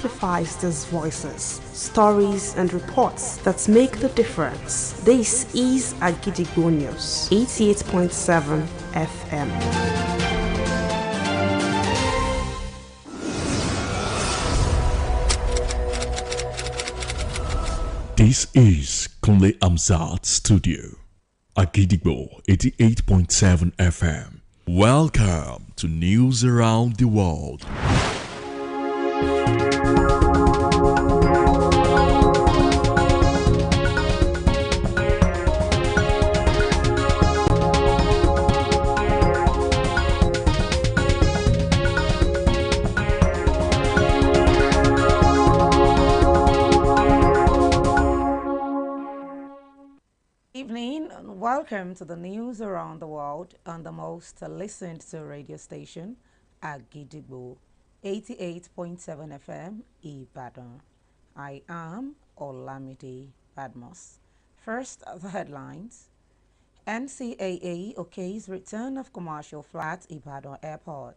Amplifies these voices, stories, and reports that make the difference. This is Agidigbo News, 88.7 FM. This is Kunle Amzat Studio, Agidigbo 88.7 FM. Welcome to News Around the World. Evening and welcome to the news around the world on the most listened to radio station, Agidigbo 88.7 FM, Ibadan. I am Olamide Badmus. First, the headlines. NCAA okays return of commercial flights Ibadan Airport.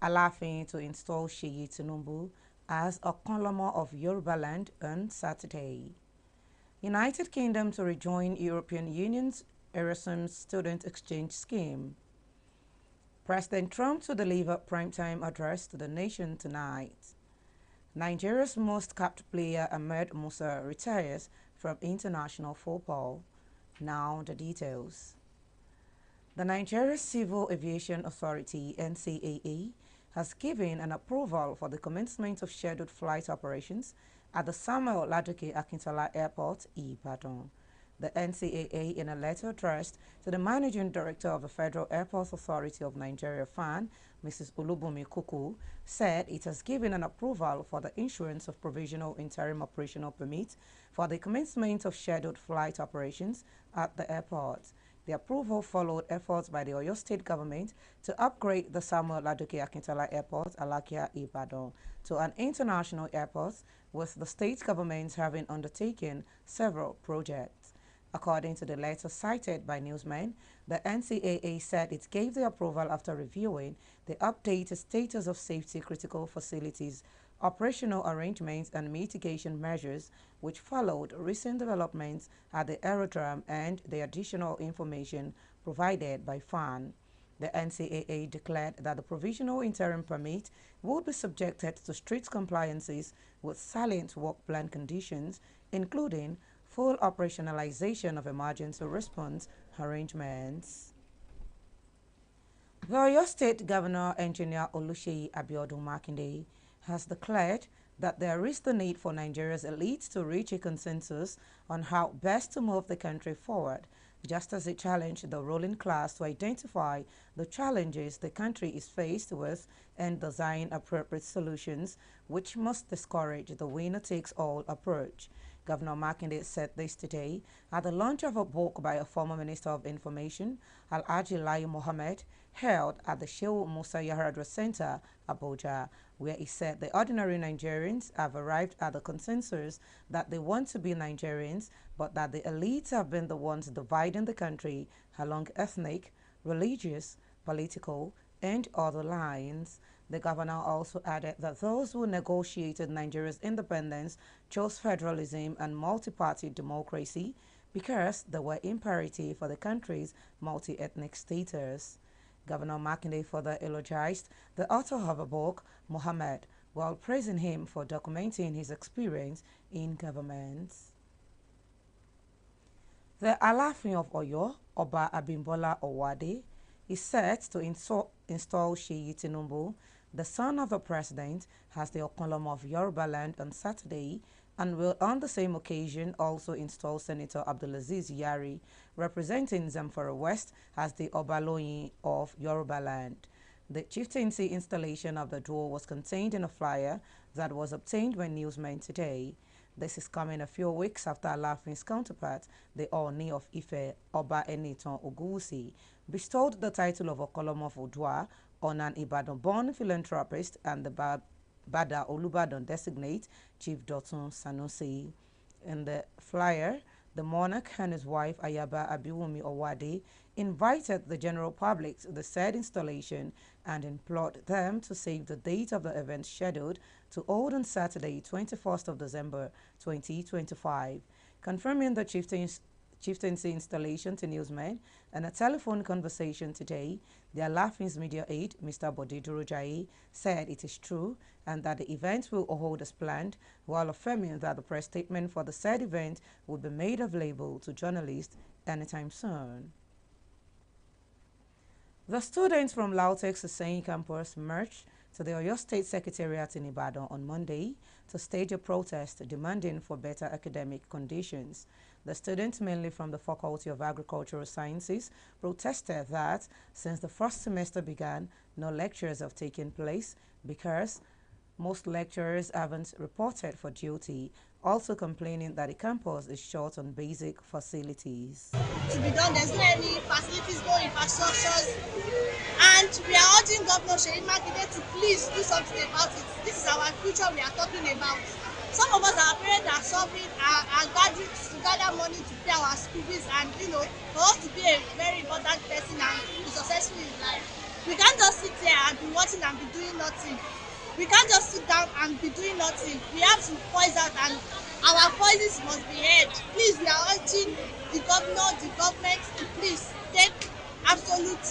Alafin to install Sheyi Tinubu as a Konlomo of Yorubaland on Saturday. United Kingdom to rejoin European Union's Erasmus Student Exchange Scheme. President Trump to deliver primetime address to the nation tonight. Nigeria's most capped player Ahmed Musa retires from international football. Now the details. The Nigeria Civil Aviation Authority (NCAA) has given an approval for the commencement of scheduled flight operations at the Samuel Ladoke Akintola Airport, Ibadan. The NCAA, in a letter addressed to the Managing Director of the Federal Airports Authority of Nigeria (FAN), Mrs. Olubunmi Kuku, said it has given an approval for the issuance of provisional interim operational permit for the commencement of scheduled flight operations at the airport. The approval followed efforts by the Oyo State government to upgrade the Samuel Ladoke Akintola Airport, Alakia, Ibadan, to an international airport, with the state government having undertaken several projects. According to the letter cited by newsmen, the NCAA said it gave the approval after reviewing the updated status of safety critical facilities, operational arrangements and mitigation measures which followed recent developments at the aerodrome and the additional information provided by FAN. The NCAA declared that the provisional interim permit would be subjected to strict compliances with salient work plan conditions, including full operationalization of emergency response arrangements. The Oyo State Governor, Engineer Oluseyi Abiodun Makinde, has declared that there is the need for Nigeria's elites to reach a consensus on how best to move the country forward, just as it challenged the ruling class to identify the challenges the country is faced with and design appropriate solutions, which must discourage the winner-takes-all approach. Governor Makinde said this today at the launch of a book by a former Minister of Information, Alhaji Lai Mohammed, held at the Shehu Musa Yaradra Center, Abuja, where he said the ordinary Nigerians have arrived at the consensus that they want to be Nigerians, but that the elites have been the ones dividing the country along ethnic, religious, political, and other lines. The governor also added that those who negotiated Nigeria's independence chose federalism and multi-party democracy because they were imperative for the country's multi-ethnic status. Governor Makinde further eulogized the author of the book, Mohammed, while praising him for documenting his experience in government. The Alafin of Oyo, Oba Abimbola Owade, is set to install Sheyi Tinubu, the son of the president, as the Okonlomo of Yorubaland on Saturday, and will on the same occasion also install Senator Abdulaziz Yari, representing Zamfara West, as the Obaloyin of Yorubaland. The chieftaincy installation of the duo was contained in a flyer that was obtained by newsmen today. This is coming a few weeks after Alafin's counterpart, the Oni of Ife, Oba Enitan Ogusi, bestowed the title of Okolom of Odua on an Ibadan-born philanthropist and the Bada Olubadan designate, Chief Dotun Sanusi. In the flyer, the monarch and his wife Ayaba Abiwumi Owade invited the general public to the said installation and implored them to save the date of the event scheduled to hold on Saturday, 21st of December 2025. Confirming the chieftaincy installation to newsmen and a telephone conversation today, the Alafin's media aide, Mr. Bode Durojaye, said it is true and that the event will hold as planned, while affirming that the press statement for the said event will be made available to journalists anytime soon. The students from Lautech's Hussein campus marched to the Oyo State Secretariat in Ibadan on Monday to stage a protest demanding for better academic conditions. The students, mainly from the Faculty of Agricultural Sciences, protested that since the first semester began, no lectures have taken place because most lecturers haven't reported for duty, also complaining that the campus is short on basic facilities. To be done, there's not any facilities, no infrastructures, and we are urging Governor Seyi Makinde to please do something about it. This is our future we are talking about. Some of us, our parents are suffering, are gathering to gather money to pay our school fees, and for us to be a very important person and be successful in life. We can't just sit here and be watching and be doing nothing. We can't just sit down and be doing nothing. We have to voice out, and our voices must be heard. Please, we are urging the governor, the government to please take absolute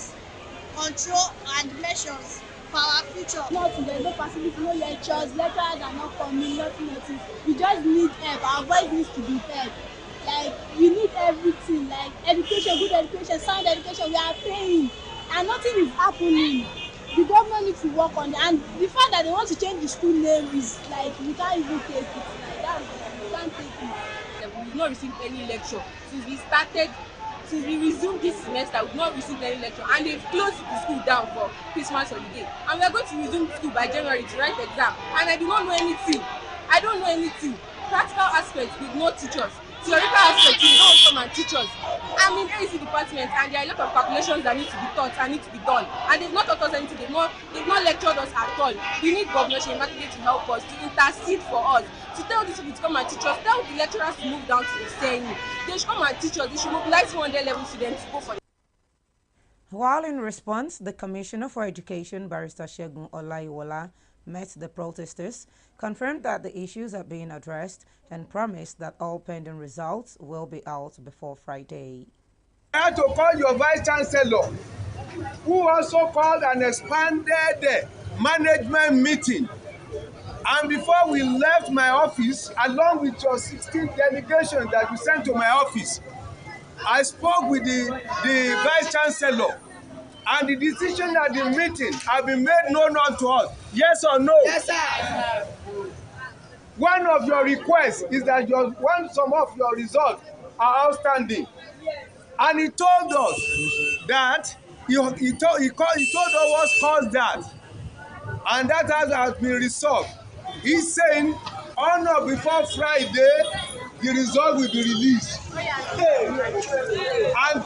control and measures for our future. Nothing, there's no facility, no lectures are not coming, nothing. We just need help. Our voice needs to be heard. Like, we need everything, like education, good education, sound education. We are paying, and nothing is happening. The government needs to work on it, and the fact that they want to change the school name is like, we can't even take it. Like, that's, we can't take it. We've not received any lecture since we resumed this semester. We've not received any lecture, and they've closed the school down for Christmas holiday, and we are going to resume school by January to write exam, and I do not know anything. I don't know anything. Practical aspects, they do not teach us. Theoretical aspects, they don't come and teach us. I'm in AC department, and there are a lot of calculations that need to be taught and need to be done, and they've not taught us anything. They've not lectured us at all. We need Governor Seyi Makinde to help us, to intercede for us, to tell these people to come and teach us. Tell the lecturers to move down to the saying. They should come and teach us. They should mobilize 100 level students to go for it. While in response, the Commissioner for Education, Barrister Segun Olaiwola, met the protesters, confirmed that the issues are being addressed, and promised that all pending results will be out before Friday. I had to call your Vice Chancellor, who also called an expanded management meeting. And before we left my office, along with your 16 delegations that you sent to my office, I spoke with the Vice Chancellor, and the decision at the meeting has been made known unto us. Yes or no? Yes, sir. One of your requests is that some of your results are outstanding. And he told us that he told us what caused that. And that has been resolved. He's saying, on or before Friday, the result will be released. And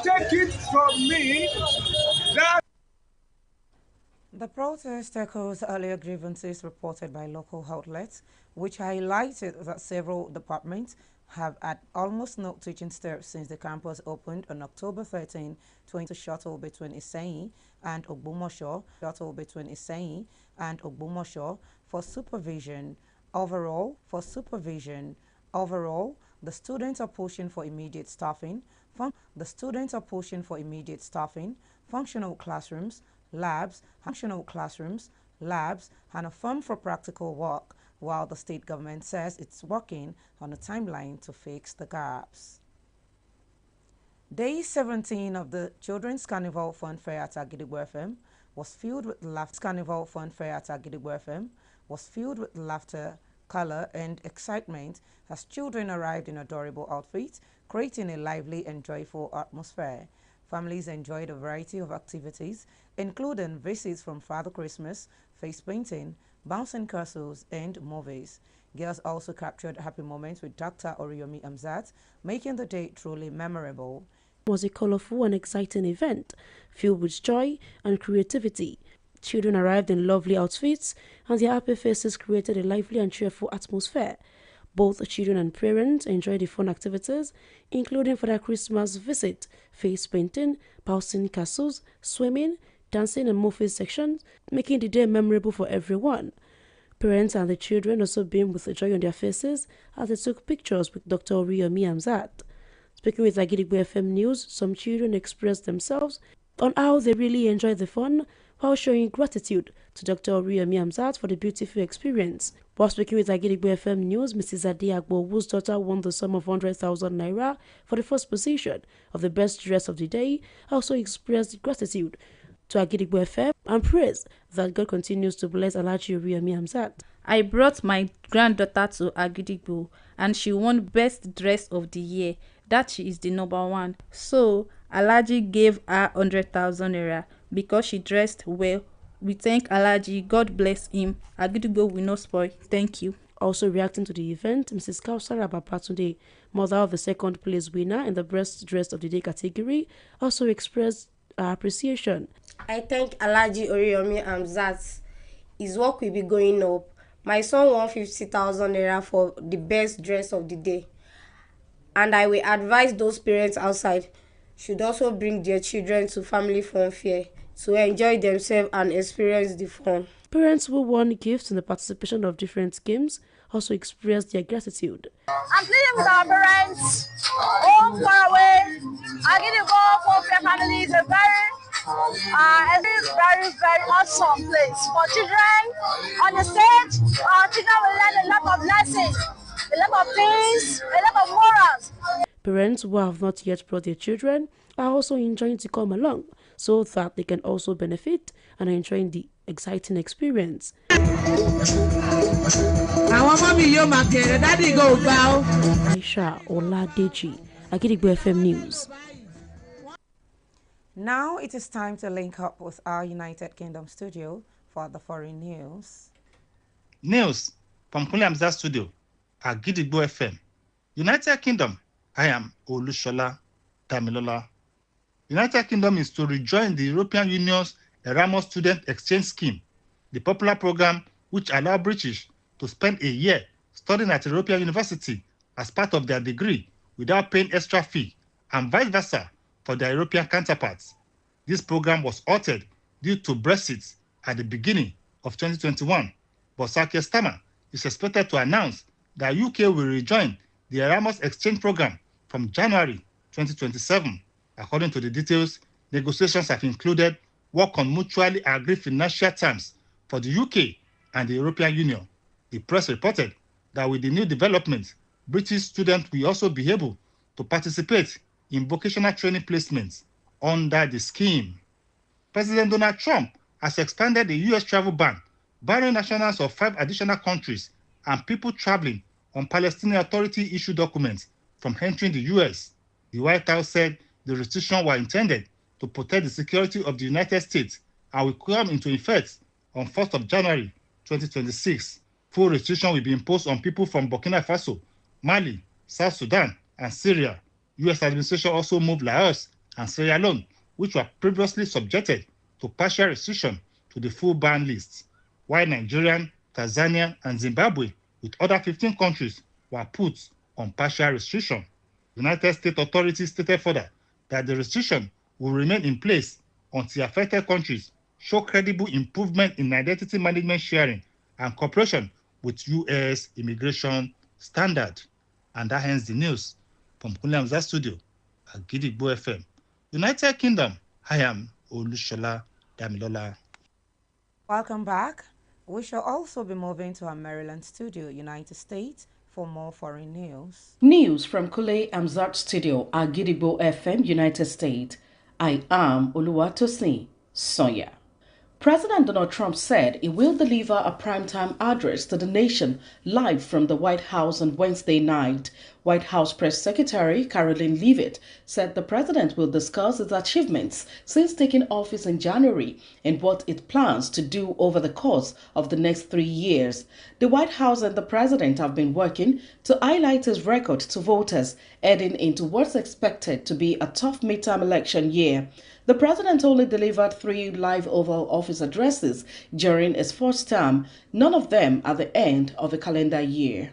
take it from me that the protest echoes earlier grievances reported by local outlets, which highlighted that several departments have had almost no teaching staff since the campus opened on October 13, 2020 shuttle between Iseyin and Ogbomosho, for supervision. Overall, the students are pushing for immediate staffing. Functional classrooms, labs, and a firm for practical work, while the state government says it's working on a timeline to fix the gaps. Day 17 of the Children's Carnival Fun Fair at Agidigbo FM was filled with laughter, color, and excitement as children arrived in adorable outfits, creating a lively and joyful atmosphere. Families enjoyed a variety of activities, including visits from Father Christmas, face painting, bouncing castles, and movies. Girls also captured happy moments with Dr. Oriyomi Amzat, making the day truly memorable. It was a colorful and exciting event, filled with joy and creativity. Children arrived in lovely outfits, and their happy faces created a lively and cheerful atmosphere. Both children and parents enjoy the fun activities, including for their Christmas visit, face painting, bouncing castles, swimming, dancing and movie sections, making the day memorable for everyone. Parents and the children also beamed with joy on their faces as they took pictures with Dr. Oriyomi Hamzat. Speaking with Agidigbo FM News, some children expressed themselves on how they really enjoyed the fun while showing gratitude to Dr. Oriyomi Hamzat for the beautiful experience. While speaking with Agidigbo FM News, Mrs. Adi Agbo, whose daughter won the sum of 100,000 naira for the first position of the best dress of the day, also expressed gratitude to Agidigbo FM and praise that God continues to bless Alhaji Oriyomi Hamzat. I brought my granddaughter to Agidigbo and she won best dress of the year. That she is the number one. So Alhaji gave her 100,000 naira because she dressed well. We thank Alhaji. God bless him. Agidigbo will not spoil. Thank you. Also reacting to the event, Mrs. Kausara Babatunde, mother of the second place winner in the best dress of the day category, also expressed her appreciation. I thank Alhaji Oriyomi Hamzat. His work will be going up. My son won 50,000 naira for the best dress of the day. And I will advise those parents outside should also bring their children to family fun fair to enjoy themselves and experience the fun. Parents who won gifts in the participation of different games also expressed their gratitude. I'm pleading with our parents, home, far away. Agidigbo Fun Fair family is a very awesome place for children. On the stage, our children will learn a lot of lessons, a lot of things, a lot of morals. Parents who have not yet brought their children are also enjoying to come along so that they can also benefit and are enjoying the exciting experience. Aisha Oladeji, Agidigbo FM News. Now it is time to link up with our United Kingdom studio for the foreign news. News from Kunle Hamzat studio at Agidigbo FM. United Kingdom, I am Olushola Damilola. United Kingdom is to rejoin the European Union's Erasmus Student Exchange Scheme, the popular program which allows British to spend a year studying at a European university as part of their degree without paying extra fee, and vice versa for their European counterparts. This program was halted due to Brexit at the beginning of 2021, but Sir Keir Starmer is expected to announce that UK will rejoin the Erasmus Exchange program from January 2027. According to the details, negotiations have included work on mutually agreed financial terms for the UK and the European Union. The press reported that with the new developments, British students will also be able to participate in vocational training placements under the scheme. President Donald Trump has expanded the U.S. travel ban, barring nationals of 5 additional countries and people traveling on Palestinian Authority-issued documents from entering the U.S. The White House said the restrictions were intended to protect the security of the United States and will come into effect on 1st of January 2026. Full restrictions will be imposed on people from Burkina Faso, Mali, South Sudan, and Syria. U.S. administration also moved Laos and Sierra Leone, which were previously subjected to partial restriction, to the full ban list, while Nigeria, Tanzania, and Zimbabwe, with other 15 countries, were put on partial restriction. United States authorities stated further that the restriction will remain in place until affected countries show credible improvement in identity management sharing and cooperation with U.S. immigration standard. And that ends the news from Kunle Hamzat studio at Agidigbo FM. United Kingdom, I am Olushola Damilola. Welcome back. We shall also be moving to our Maryland studio, United States, for more foreign news. News from Kunle Hamzat studio at Agidigbo FM, United States. I am Oluwatosin Sonya. President Donald Trump said he will deliver a primetime address to the nation live from the White House on Wednesday night. White House Press Secretary Caroline Leavitt said the president will discuss his achievements since taking office in January and what it plans to do over the course of the next 3 years. The White House and the president have been working to highlight his record to voters heading into what's expected to be a tough midterm election year. The president only delivered 3 live Oval Office addresses during his first term, none of them at the end of a calendar year.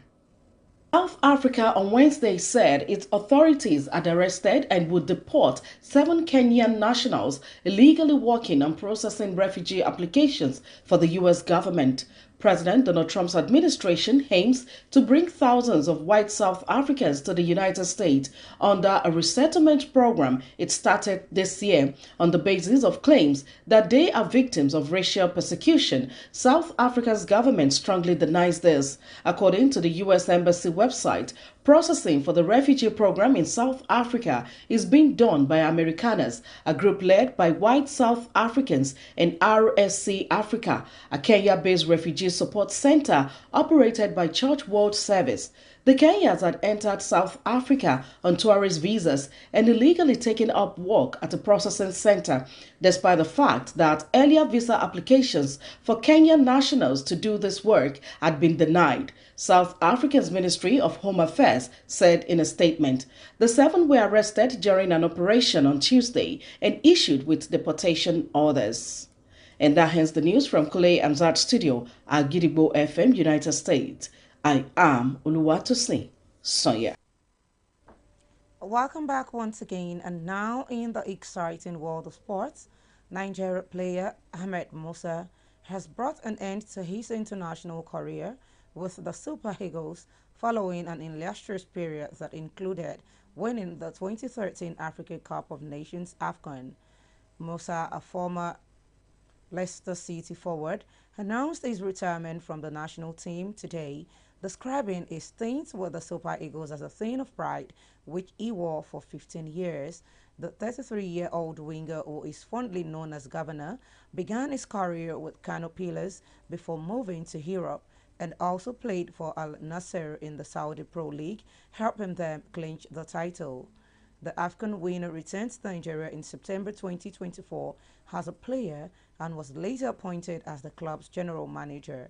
South Africa on Wednesday said its authorities had arrested and would deport 7 Kenyan nationals illegally working and processing refugee applications for the U.S. government. President Donald Trump's administration aims to bring thousands of white South Africans to the United States under a resettlement program it started this year on the basis of claims that they are victims of racial persecution. South Africa's government strongly denies this. According to the U.S. Embassy website, processing for the refugee program in South Africa is being done by Americanas, a group led by white South Africans and RSC Africa, a Kenya-based refugee support center operated by Church World Service. The Kenyans had entered South Africa on tourist visas and illegally taken up work at a processing center, despite the fact that earlier visa applications for Kenyan nationals to do this work had been denied. South Africa's Ministry of Home Affairs said in a statement. The 7 were arrested during an operation on Tuesday and issued with deportation orders. And that ends the news from Kule Amzat Studio at Gidigbo FM, United States. I am Oluwatosin Sonya. Welcome back once again, and now in the exciting world of sports, Nigeria player Ahmed Musa has brought an end to his international career with the Super Eagles following an illustrious period that included winning the 2013 Africa Cup of Nations AFCON. Musa, a former Leicester City forward, announced his retirement from the national team today, describing his stint with the Super Eagles as a thing of pride, which he wore for 15 years. The 33-year-old winger, who is fondly known as Governor, began his career with Kano Pillars before moving to Europe, and also played for Al Nassr in the Saudi Pro League, helping them clinch the title. The AFCON winner returned to Nigeria in September 2024 as a player and was later appointed as the club's general manager.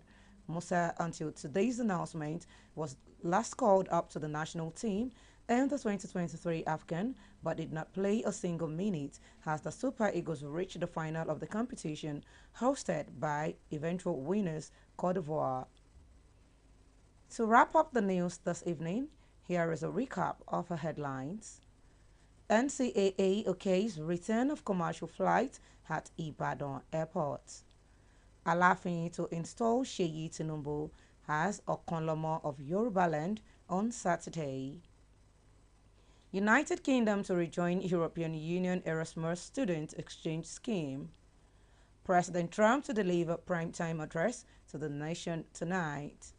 Musa, until today's announcement, was last called up to the national team in the 2023 AFCON, but did not play a single minute as the Super Eagles reached the final of the competition, hosted by eventual winners Cote d'Ivoire. To wrap up the news this evening, here is a recap of the headlines. NCAA okays return of commercial flight at Ibadan Airport. Alafin to install Seyi Tinubu as Okonlomo of Yorubaland on Saturday. United Kingdom to rejoin European Union Erasmus Student Exchange Scheme. President Trump to deliver primetime address to the nation tonight.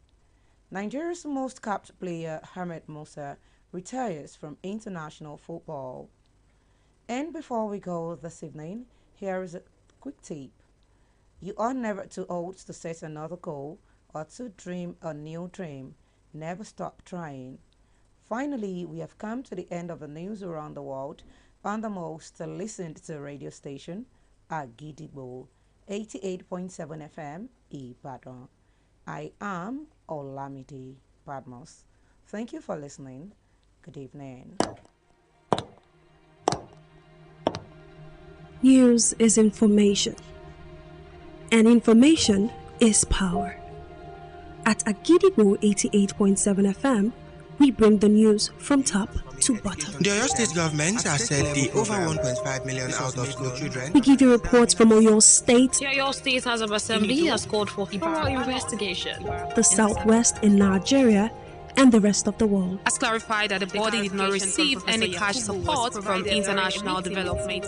Nigeria's most capped player Ahmed Musa retires from international football. And before we go this evening, here is a quick tip. You are never too old to set another goal or to dream a new dream. Never stop trying. Finally, we have come to the end of the news around the world on the most listened to radio station, Agidigbo, 88.7 FM, Ibadan. I am Olamide Badmus. Thank you for listening. Good evening. News is information, and information is power. At Agidigbo 88.7 FM, we bring the news from top to bottom. The Oyo State government has said the over 1.5 million out of school children. We give you reports from Oyo State. The Oyo State House of Assembly has called for thorough investigation. The Southwest in Nigeria and the rest of the world. Has clarified that the body did not receive any cash support from international development.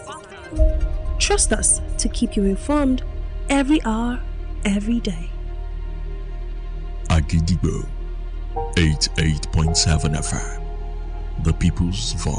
Trust us to keep you informed every hour, every day. Agidigbo 88.7 FM, the people's voice.